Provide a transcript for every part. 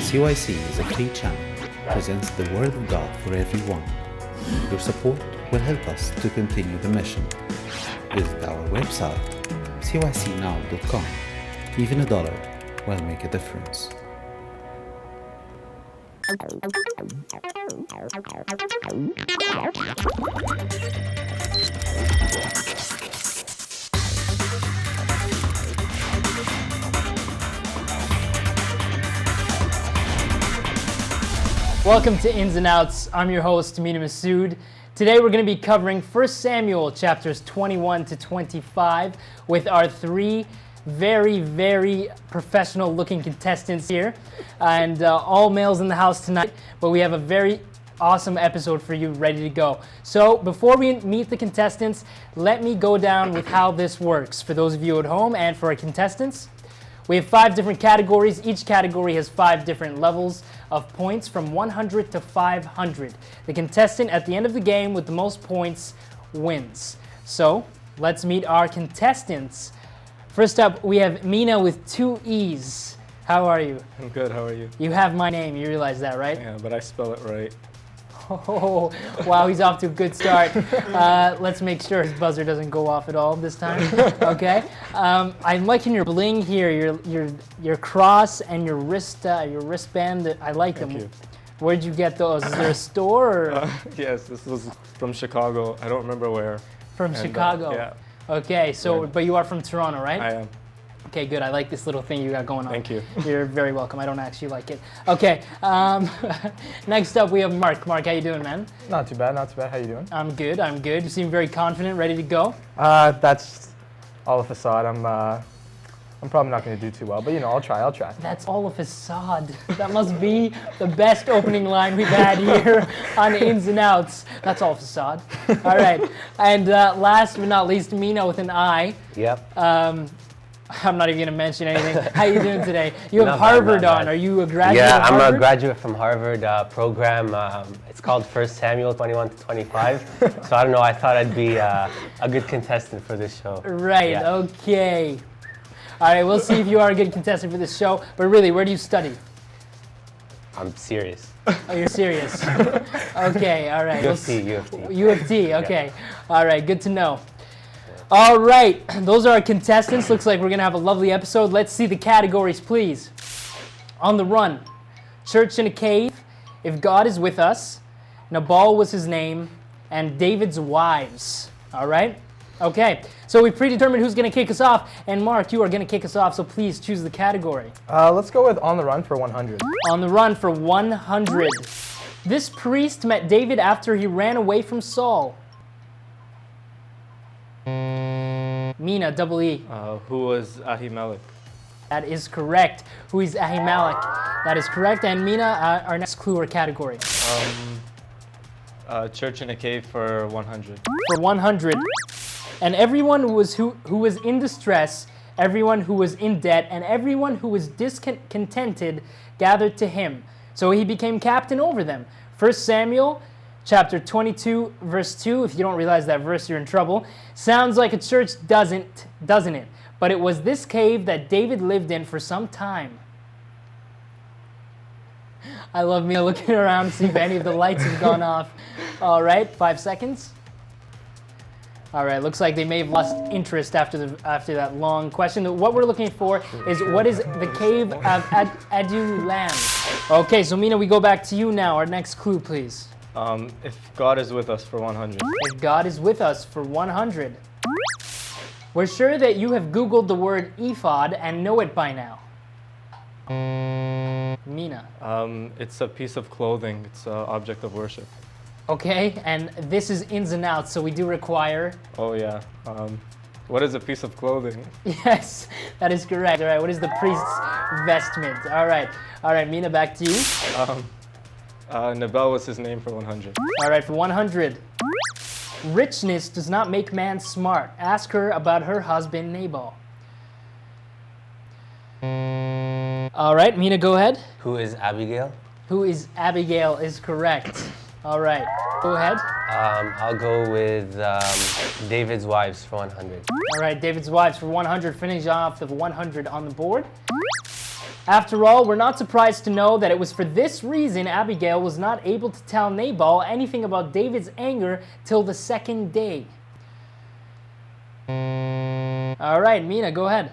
CYC is a free channel, presents the Word of God for everyone. Your support will help us to continue the mission. Visit our website, cycnow.com. Even $1 will make a difference. Welcome to Ins and Outs. I'm your host, Mina Masood. Today we're going to be covering 1 Samuel chapters 21 to 25 with our three very professional looking contestants here, and all males in the house tonight, but we have a very awesome episode for you ready to go. So before we meet the contestants, let me go down with how this works for those of you at home and for our contestants. We have 5 different categories. Each category has 5 different levels of points from 100 to 500. The contestant at the end of the game with the most points wins. So let's meet our contestants. First up, we have Mina with 2 E's. How are you? I'm good, how are you? You have my name, you realize that, right? Yeah, but I spell it right. Oh, wow, he's off to a good start. Let's make sure his buzzer doesn't go off at all this time. Okay. I'm liking your bling here, your cross and your wristband. I like them. Thank you. Where'd you get those? Is there a store? Or? Yes, this was from Chicago. I don't remember where. From Chicago. Yeah. Okay, so Yeah. but you are from Toronto, right? I am. Okay, good. I like this little thing you got going on. Thank you. You're very welcome. I don't actually like it. Okay. Next up, we have Mark. Mark, how you doing, man? Not too bad, not too bad. How you doing? I'm good. I'm good. You seem very confident, ready to go. That's all a facade. I'm probably not going to do too well, but you know, I'll try. That's all a facade. That must be the best opening line we've had here on Ins and Outs. That's all facade. All right. And last but not least, Mina with an I. Yep. I'm not even going to mention anything. How you doing today? You have Not Harvard bad, not on. bad. Are you a graduate Yeah, of I'm Harvard? a graduate from Harvard program. It's called 1 Samuel 21 to 25. So I don't know, I thought I'd be a good contestant for this show. Right, Yeah. okay. All right, we'll see if you are a good contestant for this show. But really, where do you study? I'm serious. Oh, you're serious. Okay, all right. U of T, U of T. U of T, okay. All right, good to know. All right, those are our contestants. Looks like we're going to have a lovely episode. Let's see the categories, please. On the Run, Church in a Cave, If God is With Us, Nabal Was His Name, and David's Wives. All right? Okay, so we've predetermined who's going to kick us off. And Mark, you are going to kick us off, so please choose the category. Let's go with On the Run for 100. On the Run for 100. This priest met David after he ran away from Saul. Mina, double E. Who was Ahimelech? That is correct. Who is Ahimelech? That is correct. And Mina, our next clue or category. Church in a cave for 100. For 100. And everyone who was in distress, everyone who was in debt, and everyone who was discontented gathered to him. So he became captain over them. 1 Samuel chapter 22, verse 2. If you don't realize that verse, you're in trouble. Sounds like a church, doesn't it? But it was this cave that David lived in for some time. I love me looking around to see if any of the lights have gone off. All right, 5 seconds. All right, looks like they may have lost interest after that long question. What we're looking for is what is the cave of Adullam? Okay, so Mina, we go back to you now. Our next clue, please. If God is with us for 100. If God is with us for 100. We're sure that you have Googled the word ephod and know it by now. Mina. It's a piece of clothing. It's an object of worship. Okay, and this is Ins and Outs, so we do require... Oh yeah. What is a piece of clothing? Yes, that is correct. All right, what is the priest's vestment? All right, Mina, back to you. Nabal was his name for 100. All right, for 100. Richness does not make man smart. Ask her about her husband, Nabal. All right, Mina, go ahead. Who is Abigail? Who is Abigail is correct. All right, go ahead. I'll go with David's Wives for 100. All right, David's Wives for 100. Finish off the 100 on the board. After all, we're not surprised to know that it was for this reason Abigail was not able to tell Nabal anything about David's anger till the second day. All right, Mina, go ahead.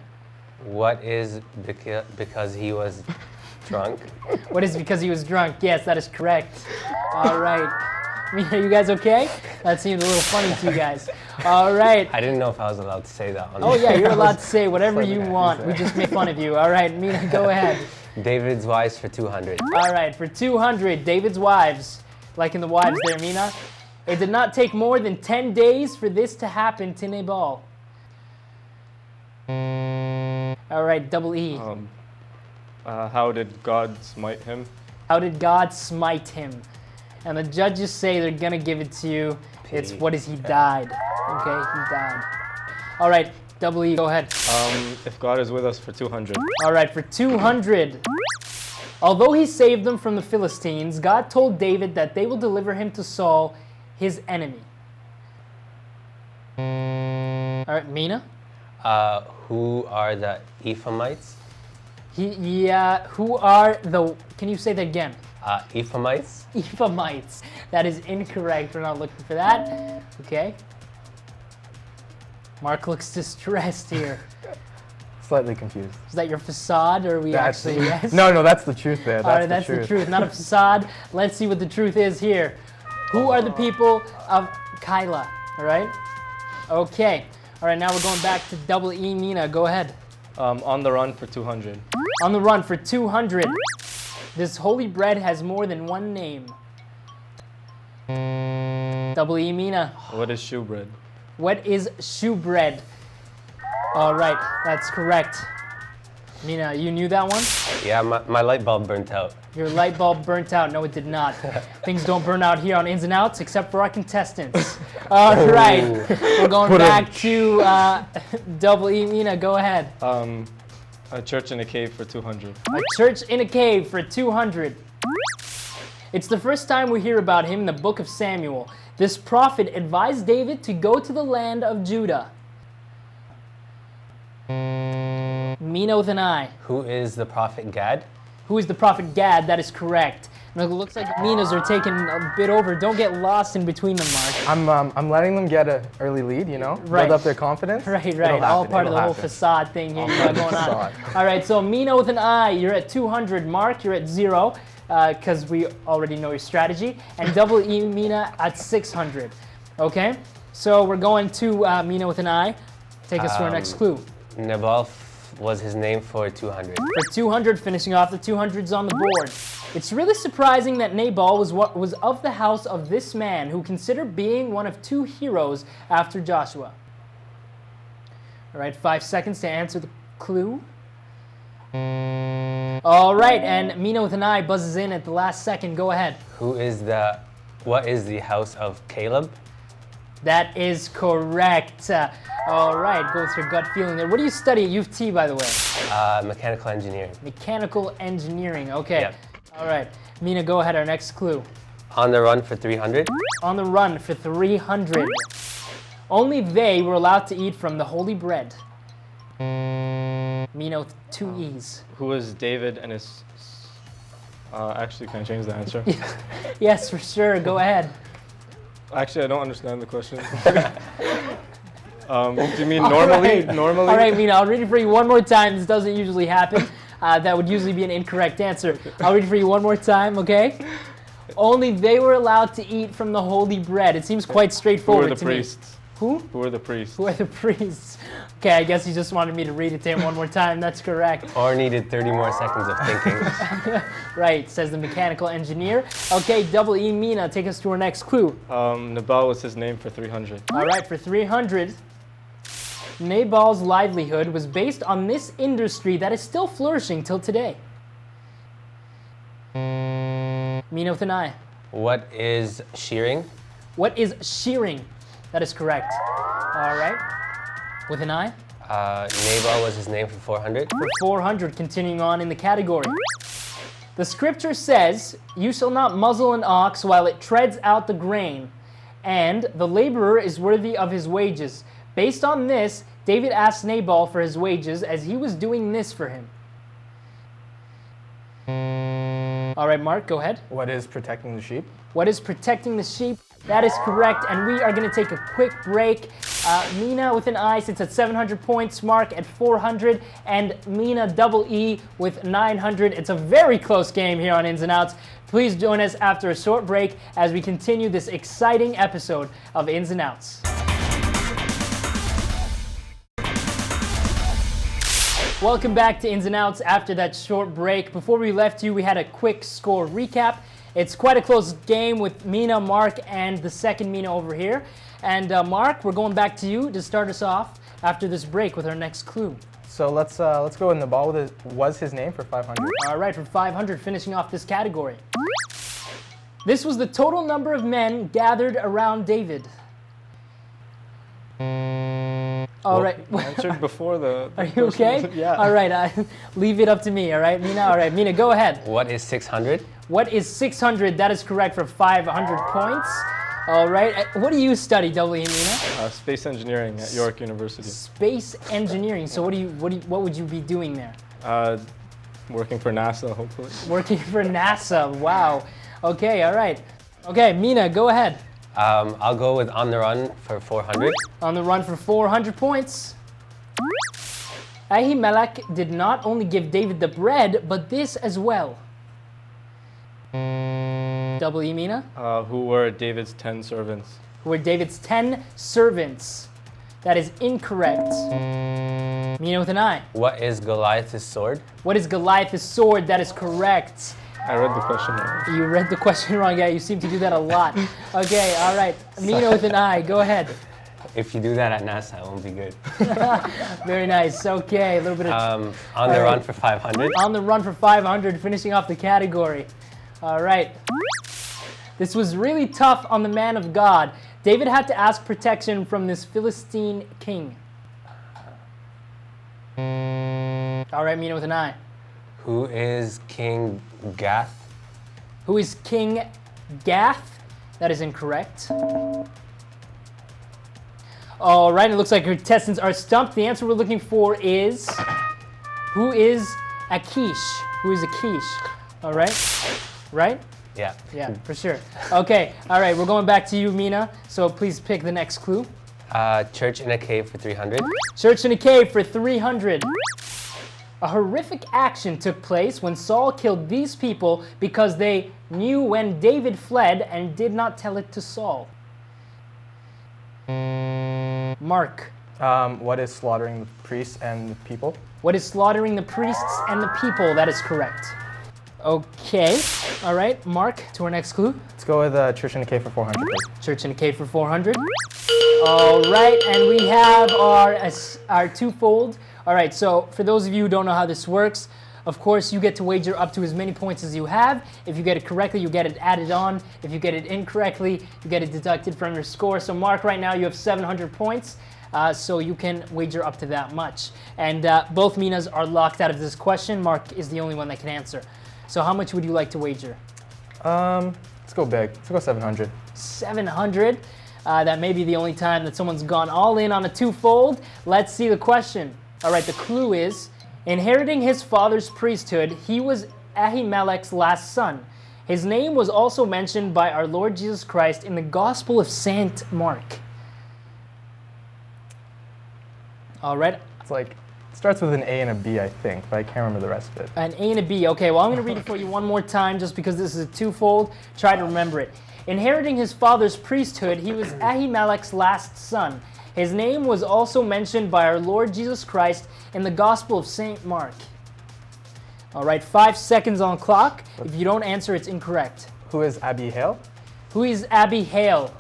What is because he was drunk? What is because he was drunk? Yes, that is correct. All right. Mina, you guys okay? That seemed a little funny to you guys. All right. I didn't know if I was allowed to say that on Oh, the yeah, you're allowed to say whatever you want. We just made fun of you. All right, Mina, go ahead. David's wives for 200. All right, for 200, David's wives. Like in the wives there, Mina. It did not take more than 10 days for this to happen to Nabal. All right, double E. How did God smite him? How did God smite him? And the judges say they're going to give it to you. It's what is he died. Okay, he died. All right, double E, go ahead. If God is with us for 200. All right, for 200. Although he saved them from the Philistines, God told David that they will deliver him to Saul, his enemy. All right, Mina? Who are the Ephraimites? Who are the... Can you say that again? Ephraimites? Ephraimites. That is incorrect. We're not looking for that. Okay. Mark looks distressed here. Slightly confused. Is that your facade, or are we actually... Yes? No, that's the truth there. All right, that's the truth, not a facade. Let's see what the truth is here. Who are the people of Keilah? All right? Okay. All right, now we're going back to double E. Mina, go ahead. On the run for 200. On the run for 200. This holy bread has more than one name. Double E. Mina. What is showbread? What is showbread? All right, that's correct. Mina, you knew that one? Yeah, my light bulb burnt out. Your light bulb burnt out. No, it did not. Things don't burn out here on Ins and Outs, except for our contestants. All right, we're going back to double E. Mina, go ahead. A church in a cave for 200. A church in a cave for 200. It's the first time we hear about him in the book of Samuel. This prophet advised David to go to the land of Judah. Mina with an I. Who is the prophet Gad? Who is the prophet Gad? That is correct. And it looks like Minas are taking a bit over. Don't get lost in between them, Mark. I'm letting them get an early lead, you know, Right. build up their confidence. Right. It'll All happen, part of it'll the whole happen. facade thing here you got going on. Facade. All right, so Mina with an I, you're at 200. Mark, you're at 0, because we already know your strategy. And double E Mina at 600. Okay, so we're going to Mina with an I. Take us to our next clue. Nabal was his name for 200. For 200, finishing off the 200s on the board. It's really surprising that Nabal was of the house of this man who considered being one of 2 heroes after Joshua. All right, 5 seconds to answer the clue. All right, and Mina with an I buzzes in at the last second. Go ahead. What is the house of Caleb? That is correct. All right, go with your gut feeling there. What do you study at U of T, by the way? Mechanical engineering. Mechanical engineering. Okay. Yep. All right, Mina, go ahead. Our next clue. On the run for 300. On the run for 300. Only they were allowed to eat from the holy bread. Mina with 2 E's. Who is David and his... actually, can I change the answer? Yes, for sure. Go ahead. Actually, I don't understand the question. Do you mean normally? Normally? All right, Mina, I'll read it for you one more time. This doesn't usually happen. That would usually be an incorrect answer. I'll read it for you one more time, okay? Only they were allowed to eat from the holy bread. It seems quite straightforward to me. Who are the priests? Who? Who are the priests? Who are the priests? Okay, I guess he just wanted me to read it to him one more time. That's correct. Or needed 30 more seconds of thinking. Right, says the mechanical engineer. Okay, double E Mina, take us to our next clue. Nabal was his name for 300. All right, for 300, Nabal's livelihood was based on this industry that is still flourishing till today. Mina with an I. What is shearing? What is shearing? That is correct. All right, with an I. Nabal was his name for 400. For 400, continuing on in the category. The scripture says, "You shall not muzzle an ox while it treads out the grain, and the laborer is worthy of his wages." Based on this, David asked Nabal for his wages as he was doing this for him. All right, Mark, go ahead. What is protecting the sheep? What is protecting the sheep? That is correct, and we are going to take a quick break. Mina with an I sits at 700 points, Mark at 400, and Mina double E with 900. It's a very close game here on Ins and Outs. Please join us after a short break as we continue this exciting episode of Ins and Outs. Welcome back to Ins and Outs after that short break. Before we left you, we had a quick score recap. It's quite a close game with Mina, Mark, and the second Mina over here. And Mark, we're going back to you to start us off after this break with our next clue. So let's go in the ball. Was his name for 500? All right, for 500, finishing off this category. This was the total number of men gathered around David. All right. Answered before the Are you okay? Yeah. All right, leave it up to me, all right, Mina? All right, Mina, go ahead. What is 600? What is 600? That is correct for 500 points. All right, what do you study, W, Mina? Space engineering at York University. Space engineering. So what would you be doing there? Working for NASA, hopefully. Working for NASA. Wow. Okay, all right. Okay, Mina, go ahead. I'll go with On the Run for 400. On the run for 400 points. Ahimelech did not only give David the bread, but this as well. W, Mina? Who were David's 10 servants? Who were David's 10 servants. That is incorrect. Mina with an I. What is Goliath's sword? What is Goliath's sword? That is correct. I read the question wrong. You read the question wrong. Yeah, you seem to do that a lot. Okay, all right. Mina with an I. Go ahead. If you do that at NASA, it won't be good. Very nice. Okay, a little bit of... On the Run for 500. On the run for 500, finishing off the category. All right. This was really tough on the man of God. David had to ask protection from this Philistine king. All right, Mina with an I. Who is King Gath? Who is King Gath? That is incorrect. All right, it looks like contestants are stumped. The answer we're looking for is, who is Achish? Who is Achish? All right, right? Yeah. Yeah, for sure. Okay, all right, we're going back to you, Mina. So please pick the next clue. Church in a cave for 300. Church in a cave for 300. A horrific action took place when Saul killed these people because they knew when David fled and did not tell it to Saul. Mark. What is slaughtering the priests and the people? What is slaughtering the priests and the people? That is correct. Okay. All right, Mark, to our next clue. Let's go with Church in a Cave for 400, please. Church in a cave for 400. All right, and we have our twofold. All right, so for those of you who don't know how this works, of course, you get to wager up to as many points as you have. If you get it correctly, you get it added on. If you get it incorrectly, you get it deducted from your score. So Mark, right now you have 700 points, so you can wager up to that much. And both Minas are locked out of this question. Mark is the only one that can answer. So how much would you like to wager? Let's go big. Let's go 700. 700. That may be the only time that someone's gone all in on a twofold. Let's see the question. All right, the clue is, inheriting his father's priesthood, he was Ahimelech's last son. His name was also mentioned by our Lord Jesus Christ in the Gospel of Saint Mark. All right. It's like, it starts with an A and a B, I think, but I can't remember the rest of it. An A and a B. Okay, well, I'm going to read it for you one more time just because this is a twofold. Try to remember it. Inheriting his father's priesthood, he was Ahimelech's last son. His name was also mentioned by our Lord Jesus Christ in the Gospel of Saint Mark. All right, 5 seconds on clock. If you don't answer, it's incorrect. Who is Abihail? Who is Abihail?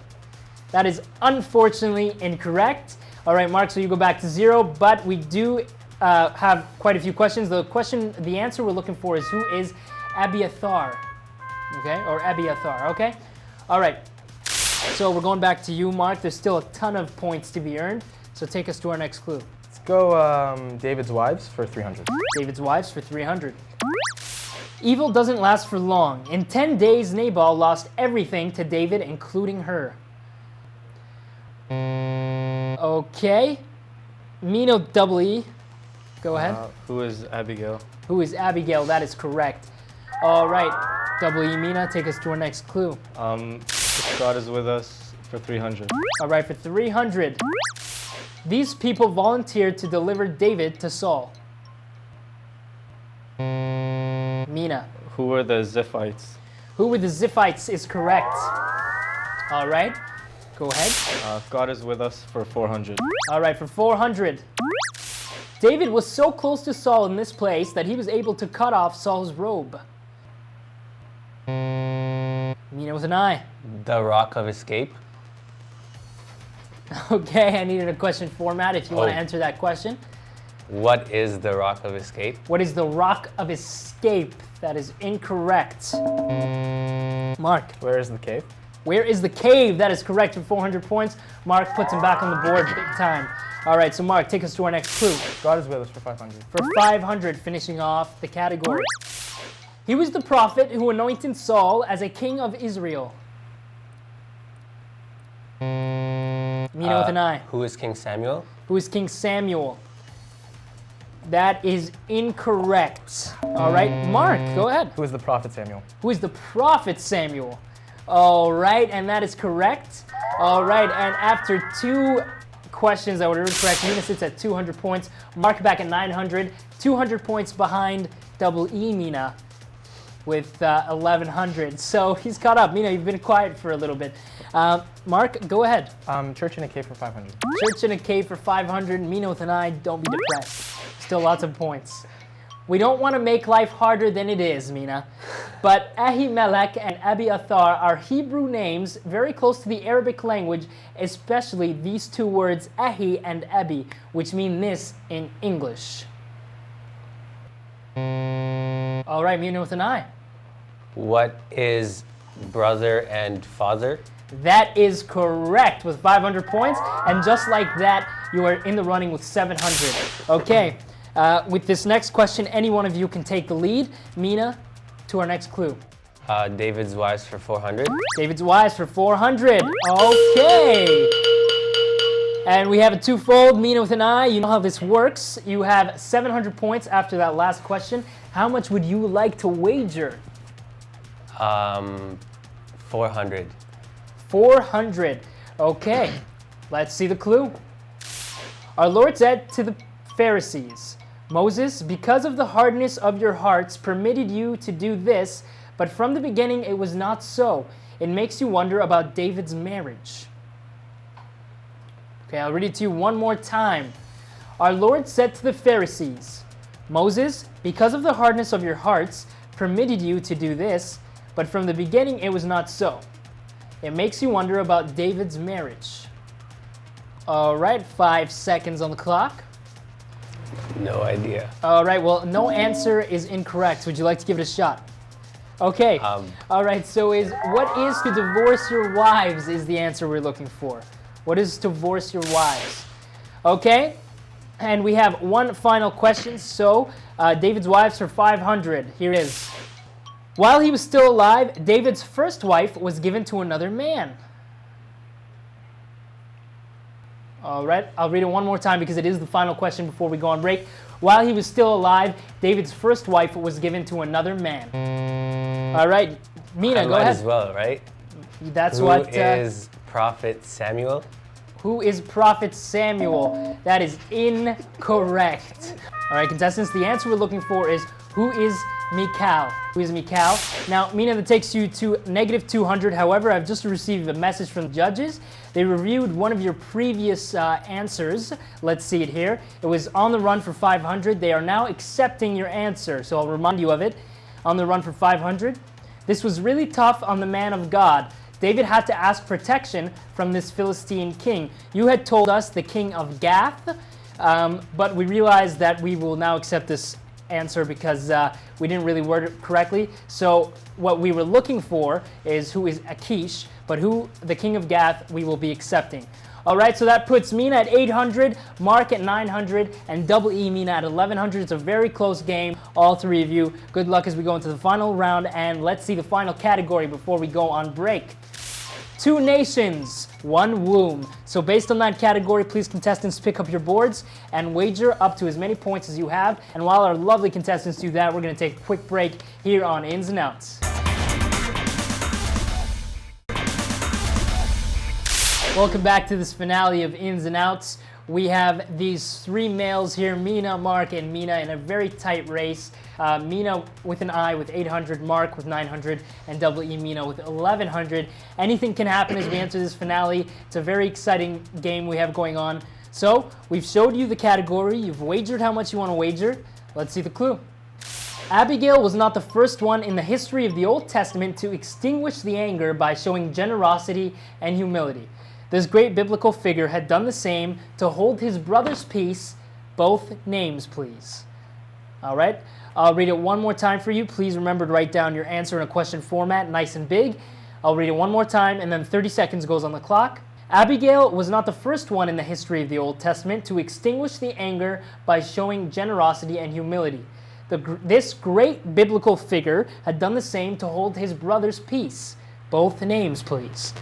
That is unfortunately incorrect. All right, Mark, so you go back to 0, but we do have quite a few questions. The answer we're looking for is who is Abiathar, okay, or Abiathar, okay? All right, so we're going back to you, Mark. There's still a ton of points to be earned, so take us to our next clue. Let's go David's wives for 300. David's wives for 300. Evil doesn't last for long. In 10 days, Nabal lost everything to David, including her. Okay. Mino double E. Go ahead. Who is Abigail? Who is Abigail? That is correct. All right, Double E Mina, take us to our next clue. God is with us for 300. All right, for 300. These people volunteered to deliver David to Saul. Mina. Who were the Ziphites? Who were the Ziphites is correct. All right, go ahead. God is with us for 400. All right, for 400. David was so close to Saul in this place that he was able to cut off Saul's robe. Mina with an I. The Rock of Escape. Okay, I needed a question format if you want to Oh. answer that question. What is the Rock of Escape? What is the Rock of Escape? That is incorrect. Mark. Where is the cave? Where is the cave? That is correct for 400 points. Mark puts him back on the board big time. All right, so Mark, take us to our next clue. God is with us for 500. For 500, finishing off the category. He was the prophet who anointed Saul as a king of Israel. Mina with an I. Who is King Samuel? Who is King Samuel? That is incorrect. All right, Mark, go ahead. Who is the prophet Samuel? Who is the prophet Samuel? All right, and that is correct. All right, and after 2 questions that were incorrect, Mina sits at 200 points. Mark back at 900. 200 points behind Double E Mina with 1100. So he's caught up. Mina, you've been quiet for a little bit. Mark, go ahead. Church in a cave for 500. Church in a cave for 500. Mina with an I. Don't be depressed. Still lots of points. We don't want to make life harder than it is, Mina. But Ahimelech and Abiathar are Hebrew names very close to the Arabic language, especially these 2 words, Ahi and Abi, which mean this in English. All right, Mina with an I. What is brother and father? That is correct with 500 points. And just like that, you are in the running with 700. Okay, with this next question, any one of you can take the lead. Mina, to our next clue. David's wives for 400. David's wives for 400. Okay. And we have a twofold. Mina with an I. You know how this works. You have 700 points after that last question. How much would you like to wager? 400. 400. Okay. Let's see the clue. Our Lord said to the Pharisees, Moses, because of the hardness of your hearts, permitted you to do this, but from the beginning it was not so. It makes you wonder about David's marriage. Okay, I'll read it to you one more time. Our Lord said to the Pharisees, Moses, because of the hardness of your hearts, permitted you to do this, but from the beginning it was not so. It makes you wonder about David's marriage. All right, 5 seconds on the clock. No idea. All right, well, no answer is incorrect. Would you like to give it a shot? Okay. All right, so what is to divorce your wives is the answer we're looking for. What is to divorce your wives? Okay, and we have one final question. So, David's wives for 500. Here it is. While he was still alive, David's first wife was given to another man. All right, I'll read it one more time because it is the final question before we go on break. While he was still alive, David's first wife was given to another man. All right, Mina, go ahead. Might as well, right? That's Who what. is Prophet Samuel? Who is Prophet Samuel? That is incorrect. All right, contestants, the answer we're looking for is who is Michal? Who is Michal? Now, Mina, that takes you to -200. However, I've just received a message from the judges. They reviewed one of your previous answers. Let's see it here. It was on the run for 500. They are now accepting your answer, so I'll remind you of it. On the run for 500. This was really tough on the man of God. David had to ask protection from this Philistine king. You had told us the king of Gath, but we realized that we will now accept this answer because we didn't really word it correctly. So what we were looking for is who is Achish, but who the king of Gath we will be accepting. All right, so that puts Mina at 800, Mark at 900, and Double E Mina at 1100. It's a very close game, all three of you. Good luck as we go into the final round, and let's see the final category before we go on break. 2 nations, 1 womb. So based on that category, please contestants pick up your boards and wager up to as many points as you have. And while our lovely contestants do that, we're going to take a quick break here on Ins and Outs. Welcome back to this finale of Ins and Outs. We have these 3 males here, Mina, Mark, and Mina, in a very tight race. Mina with an I with 800, Mark with 900, and Double E Mina with 1100. Anything can happen as we enter this finale. It's a very exciting game we have going on. So, we've showed you the category. You've wagered how much you want to wager. Let's see the clue. Abigail was not the first one in the history of the Old Testament to extinguish the anger by showing generosity and humility. This great biblical figure had done the same to hold his brother's peace. Both names, please. All right, I'll read it one more time for you. Please remember to write down your answer in a question format, nice and big. I'll read it one more time, and then 30 seconds goes on the clock. Abigail was not the first one in the history of the Old Testament to extinguish the anger by showing generosity and humility. This great biblical figure had done the same to hold his brother's peace. Both names, please.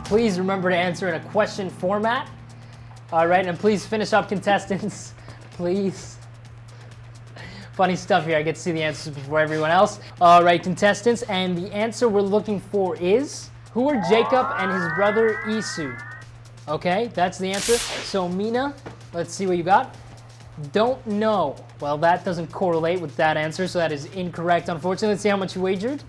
Please remember to answer in a question format. All right, and please finish up, contestants. Please. Funny stuff here. I get to see the answers before everyone else. All right, contestants, and the answer we're looking for is, who are Jacob and his brother Esau? Okay, that's the answer. So Mina, let's see what you got. Don't know. Well, that doesn't correlate with that answer, so that is incorrect, unfortunately. Let's see how much you wagered.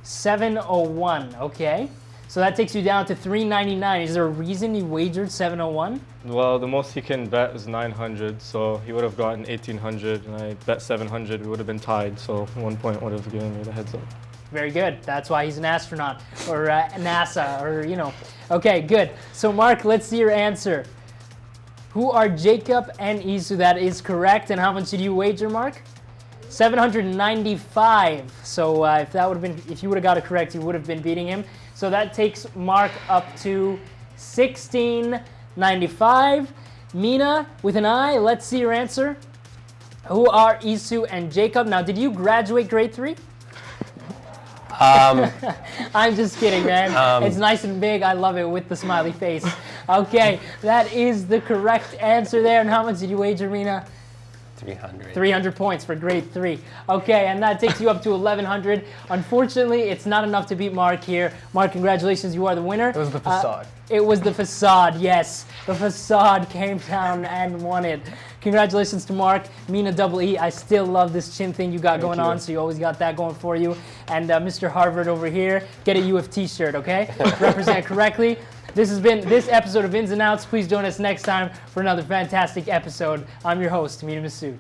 701, okay. So that takes you down to 399. Is there a reason you wagered 701? Well, the most he can bet is 900, so he would have gotten 1800, and I bet 700. We would have been tied, so 1 point would have given me the heads up. Very good. That's why he's an astronaut, or NASA, or, you know. Okay, good. So Mark, let's see your answer. Who are Jacob and Esau? That is correct. And how much did you wager, Mark? 795. So if you would have got it correct, you would have been beating him. So that takes Mark up to 1695. Mina with an I, let's see your answer. Who are Esau and Jacob? Now, did you graduate grade 3? I'm just kidding, man. It's nice and big. I love it with the smiley face. Okay, that is the correct answer there. And how much did you wager, Mina? 300. 300 points for grade 3. Okay, and that takes you up to 1100. Unfortunately, it's not enough to beat Mark here. Mark, congratulations, you are the winner. It was the facade. It was the facade, yes. The facade came down and won it. Congratulations to Mark. Mina Double E, I still love this chin thing you got going on, so you always got that going for you. And Mr. Harvard over here, get a UF t-shirt, okay? Represent correctly. This has been this episode of Ins and Outs. Please join us next time for another fantastic episode. I'm your host, Mina Masood.